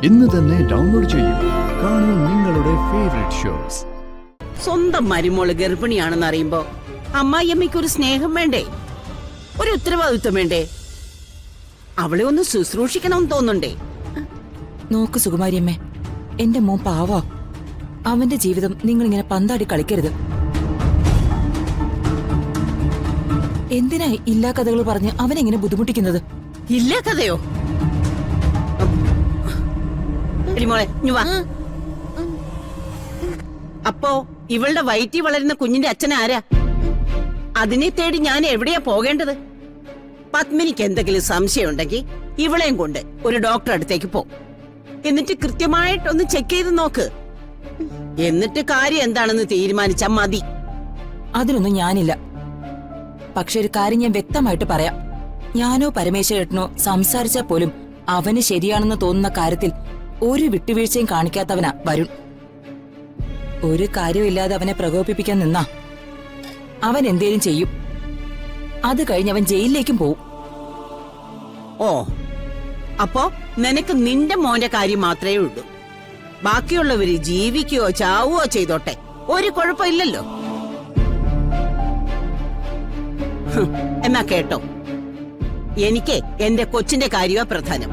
ഇന്ന് തന്നെ ഡൗൺലോഡ് ചെയ്യൂ. കാണൂ നിങ്ങളുടെ ഫേവറേറ്റ് ഷോസ്. സ്വന്തം മരുമോള് ഗർഭിണിയാണെന്ന് അറിയുമ്പോ അമ്മായിയമ്മയ്ക്ക് ഒരു സ്നേഹം വേണ്ടേ, ഒരു ഉത്തരവാദിത്വം വേണ്ടേ? അവളെ ഒന്ന് ശുശ്രൂഷിക്കണമെന്ന് തോന്നുന്നുണ്ടേ. നോക്ക് സുകുമാരിയമ്മേ, എന്റെ മോൻ പാവാ. അവന്റെ ജീവിതം നിങ്ങൾ ഇങ്ങനെ പന്താടി കളിക്കരുത്. എന്തിനാ ഇല്ലാ കഥകൾ പറഞ്ഞ് അവനെങ്ങനെ ബുദ്ധിമുട്ടിക്കുന്നത്? ഇല്ല കഥയോ? മോളെ ഇഞ്ഞു വാ. അപ്പോ ഇവളുടെ വയറ്റിൽ വളരുന്ന കുഞ്ഞിന്റെ അച്ഛൻ ആരാ? അതിനെ തേടി ഞാൻ എവിടെയാ പോകേണ്ടത്? പത്മിനിക്ക് എന്തെങ്കിലും സംശയം ഉണ്ടെങ്കിൽ ഇവളെയും കൊണ്ട് ഒരു ഡോക്ടർ അടുത്തേക്ക് പോ. എന്നിട്ട് കൃത്യമായിട്ടൊന്ന് ചെക്ക് ചെയ്ത് നോക്ക്. എന്നിട്ട് കാര്യം എന്താണെന്ന് തീരുമാനിച്ചാ മതി. അതിനൊന്നും ഞാനില്ല. പക്ഷെ ഒരു കാര്യം ഞാൻ വ്യക്തമായിട്ട് പറയാം. ഞാനോ പരമേശ്വരേട്ടനോ സംസാരിച്ചാൽ പോലും അവന് ശരിയാണെന്ന് തോന്നുന്ന കാര്യത്തിൽ ഒരു വിട്ടുവീഴ്ചയും കാണിക്കാത്തവനാ വരുൺ. ഒരു കാര്യമില്ലാതെ അവനെ പ്രകോപിപ്പിക്കാൻ നിന്നാ അവൻ എന്തേലും ചെയ്യും. അത് കഴിഞ്ഞ് അവൻ ജയിലിലേക്കും പോവും. ഓ, അപ്പോ നിനക്ക് നിന്റെ മോന്റെ കാര്യം മാത്രമേ ഉള്ളൂ. ബാക്കിയുള്ളവര് ജീവിക്കുകയോ ചാവുകയോ ചെയ്തോട്ടെ, ഒരു കുഴപ്പമില്ലല്ലോ. എന്നാ കേട്ടോ, എനിക്ക് എന്റെ കൊച്ചിന്റെ കാര്യമാ പ്രധാനം.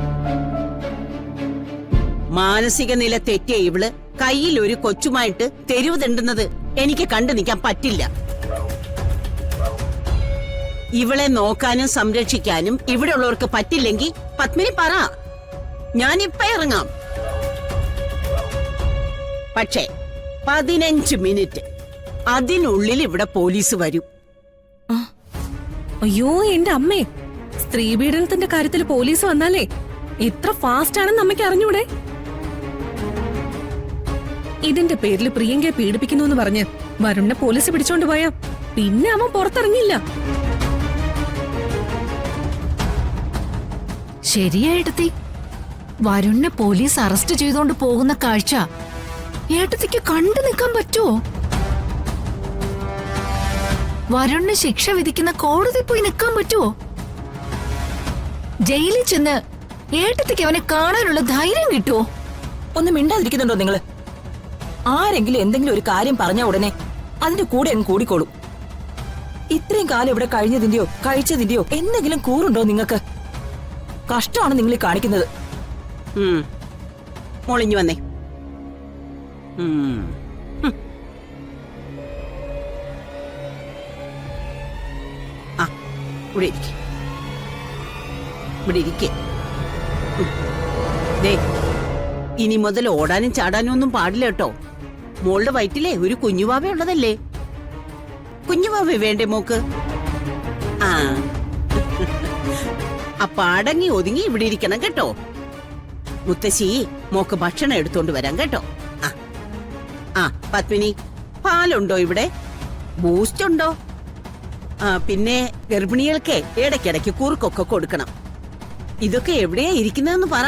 മാനസിക നില തെറ്റിയ ഇവള് കയ്യിൽ ഒരു കൊച്ചുമായിട്ട് തെരുവ് തെണ്ടുന്നത് എനിക്ക് കണ്ടു നിൽക്കാൻ പറ്റില്ല. ഇവളെ നോക്കാനും സംരക്ഷിക്കാനും ഇവിടെ ഉള്ളവർക്ക് പറ്റില്ലെങ്കിൽ പത്മിനി പറ, ഞാനിപ്പ ഇറങ്ങാം. പക്ഷേ 15 മിനിറ്റ് അതിനുള്ളിൽ ഇവിടെ പോലീസ് വരും. അയ്യോ എന്റെ അമ്മേ, സ്ത്രീ പീഡനത്തിന്റെ കാര്യത്തിൽ പോലീസ് വന്നാലേ ഇത്ര ഫാസ്റ്റ് ആണെന്ന് അമ്മയ്ക്ക് അറിഞ്ഞൂടെ? ഇതിന്റെ പേരിൽ പ്രിയങ്കയെ പീഡിപ്പിക്കുന്നു എന്ന് പറഞ്ഞ് വരുണിനെ പോലീസ് പിടിച്ചോണ്ട് പോയാ പിന്നെ അവൻ പുറത്തിറങ്ങില്ല. ശരിയായിട്ടത്തി, വരുണിനെ പോലീസ് അറസ്റ്റ് ചെയ്തോണ്ട് പോകുന്ന കാഴ്ച ഏട്ടത്തിക്ക് കണ്ടു നിൽക്കാൻ പറ്റുമോ? വരുണിന് ശിക്ഷ വിധിക്കുന്ന കോടതി പോയി നിൽക്കാൻ പറ്റുമോ? ജയിലിൽ ചെന്ന് ഏട്ടത്തിക്ക് അവനെ കാണാനുള്ള ധൈര്യം കിട്ടുമോ? ഒന്ന് മിണ്ടാതിരിക്കുന്നുണ്ടോ നിങ്ങള്? ആരെങ്കിലും എന്തെങ്കിലും ഒരു കാര്യം പറഞ്ഞ ഉടനെ അതിന്റെ കൂടെ അങ്ങ് കൂടിക്കോളും. ഇത്രയും കാലം ഇവിടെ കഴിഞ്ഞതിന്റെയോ കഴിച്ചതിന്റെയോ എന്തെങ്കിലും കൂറുണ്ടോ നിങ്ങൾക്ക്? കഷ്ടമാണ് നിങ്ങൾ ഈ കാണിക്കുന്നത്. മോളിഞ്ഞു വന്നേ. ആ, ഇവിടെ ഇരിക്കെ, ഇവിടെ ഇരിക്കെ. ഇനി മുതൽ ഓടാനും ചാടാനും ഒന്നും പാടില്ല കേട്ടോ. മോളുടെ വയറ്റിലെ ഒരു കുഞ്ഞുവാവ ഉള്ളതല്ലേ. കുഞ്ഞുവാവ വേണ്ടേ മോക്ക്? ആ, അപ്പൊ അടങ്ങി ഒതുങ്ങി ഇവിടെ ഇരിക്കണം കേട്ടോ. മുത്തശ്ശി മോക്ക് ഭക്ഷണം എടുത്തോണ്ട് വരാം കേട്ടോ. ആ പത്മിനി, പാലുണ്ടോ ഇവിടെ? ബൂസ്റ്റ് ഉണ്ടോ? പിന്നെ ഗർഭിണികൾക്ക് ഇടയ്ക്കിടയ്ക്ക് കുറുക്കൊക്കെ കൊടുക്കണം. ഇതൊക്കെ എവിടെയാ ഇരിക്കുന്നതെന്ന് പറ.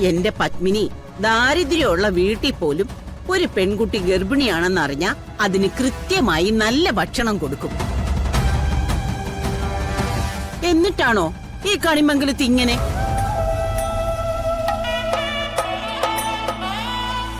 എന്റെ പത്മിനി, ദാരിദ്ര്യമുള്ള വീട്ടിൽ പോലും ഒരു പെൺകുട്ടി ഗർഭിണിയാണെന്നറിഞ്ഞ അതിന് കൃത്യമായി നല്ല ഭക്ഷണം കൊടുക്കും. എന്നിട്ടാണോ ഈ കണിമംഗലത്ത് ഇങ്ങനെ?